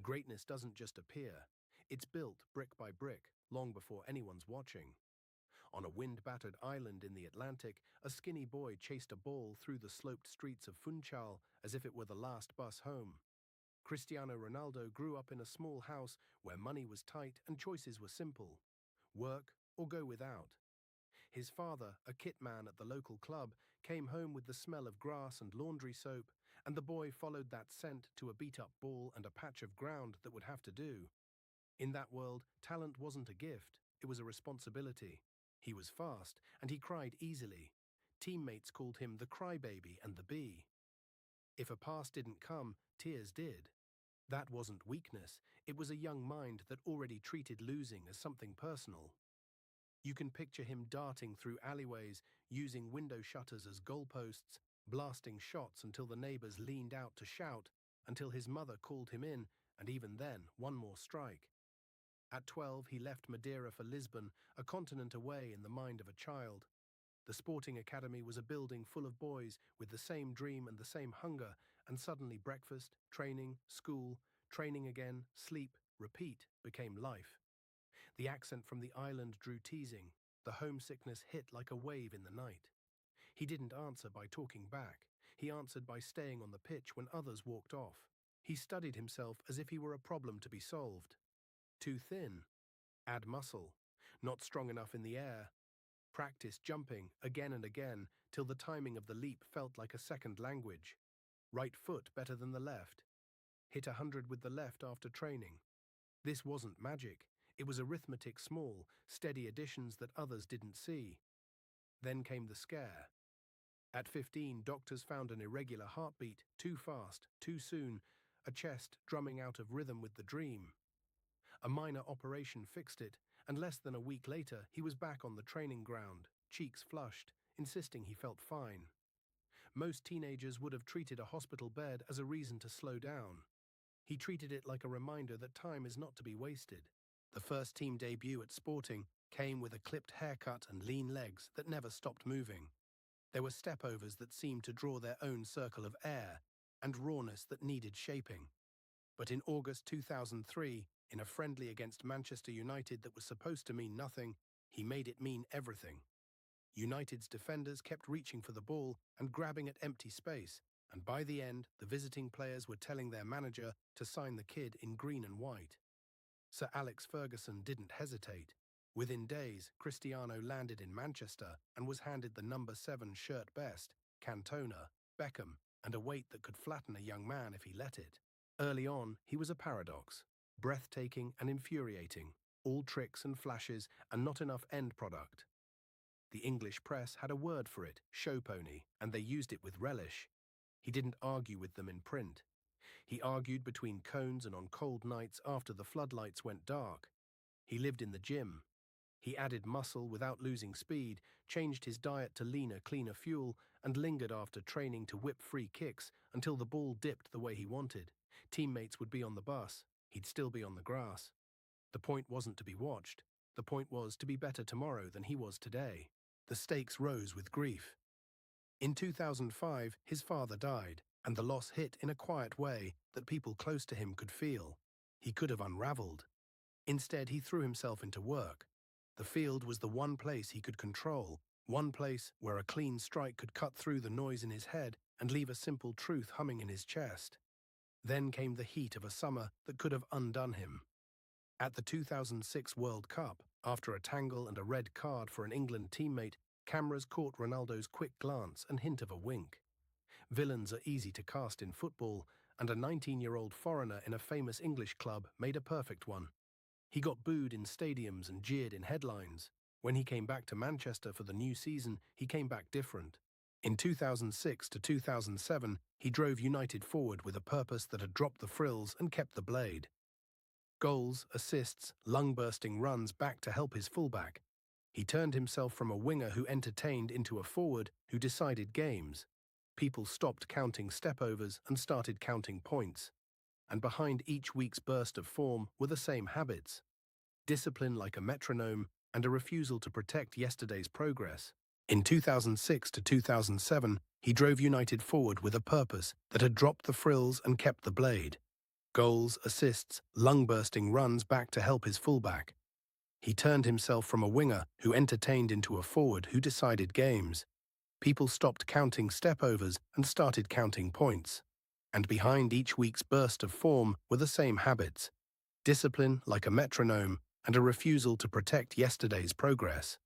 Greatness doesn't just appear. It's built brick by brick, long before anyone's watching. On a wind-battered island in the Atlantic, a skinny boy chased a ball through the sloped streets of Funchal as if it were the last bus home. Cristiano Ronaldo grew up in a small house where money was tight and choices were simple: work or go without. His father, a kit man at the local club, came home with the smell of grass and laundry soap, and the boy followed that scent to a beat-up ball and a patch of ground that would have to do. In that world, talent wasn't a gift, it was a responsibility. He was fast, and he cried easily. Teammates called him the crybaby and the bee. If a pass didn't come, tears did. That wasn't weakness, it was a young mind that already treated losing as something personal. You can picture him darting through alleyways, using window shutters as goalposts, blasting shots until the neighbors leaned out to shout, until his mother called him in, and even then, one more strike. At 12, he left Madeira for Lisbon, a continent away in the mind of a child. The sporting academy was a building full of boys with the same dream and the same hunger, and suddenly breakfast, training, school, training again, sleep, repeat became life. The accent from the island drew teasing. The homesickness hit like a wave in the night. He didn't answer by talking back. He answered by staying on the pitch when others walked off. He studied himself as if he were a problem to be solved. Too thin. Add muscle. Not strong enough in the air. Practice jumping again and again till the timing of the leap felt like a second language. Right foot better than the left. Hit 100 with the left after training. This wasn't magic. It was arithmetic, small, steady additions that others didn't see. Then came the scare. At 15, doctors found an irregular heartbeat, too fast, too soon, a chest drumming out of rhythm with the dream. A minor operation fixed it, and less than a week later, he was back on the training ground, cheeks flushed, insisting he felt fine. Most teenagers would have treated a hospital bed as a reason to slow down. He treated it like a reminder that time is not to be wasted. The first team debut at Sporting came with a clipped haircut and lean legs that never stopped moving. There were stepovers that seemed to draw their own circle of air, and rawness that needed shaping. But in August 2003, in a friendly against Manchester United that was supposed to mean nothing, he made it mean everything. United's defenders kept reaching for the ball and grabbing at empty space, and by the end, the visiting players were telling their manager to sign the kid in green and white. Sir Alex Ferguson didn't hesitate. Within days, Cristiano landed in Manchester and was handed the number 7 shirt best, Cantona, Beckham, and a weight that could flatten a young man if he let it. Early on, he was a paradox, breathtaking and infuriating, all tricks and flashes and not enough end product. The English press had a word for it, show pony, and they used it with relish. He didn't argue with them in print. He argued between cones and on cold nights after the floodlights went dark. He lived in the gym. He added muscle without losing speed, changed his diet to leaner, cleaner fuel, and lingered after training to whip free kicks until the ball dipped the way he wanted. Teammates would be on the bus. He'd still be on the grass. The point wasn't to be watched. The point was to be better tomorrow than he was today. The stakes rose with grief. In 2005, his father died, and the loss hit in a quiet way that people close to him could feel. He could have unraveled. Instead, he threw himself into work. The field was the one place he could control, one place where a clean strike could cut through the noise in his head and leave a simple truth humming in his chest. Then came the heat of a summer that could have undone him. At the 2006 World Cup, after a tangle and a red card for an England teammate, cameras caught Ronaldo's quick glance and hint of a wink. Villains are easy to cast in football, and a 19-year-old foreigner in a famous English club made a perfect one. He got booed in stadiums and jeered in headlines. When he came back to Manchester for the new season, he came back different. In 2006 to 2007, he drove United forward with a purpose that had dropped the frills and kept the blade. Goals, assists, lung-bursting runs back to help his fullback. He turned himself from a winger who entertained into a forward who decided games. People stopped counting stepovers and started counting points. And behind each week's burst of form were the same habits: discipline like a metronome and a refusal to protect yesterday's progress. In 2006 to 2007, he drove United forward with a purpose that had dropped the frills and kept the blade. Goals, assists, lung-bursting runs back to help his fullback. He turned himself from a winger who entertained into a forward who decided games. People stopped counting step-overs and started counting points. And behind each week's burst of form were the same habits: discipline like a metronome and a refusal to protect yesterday's progress.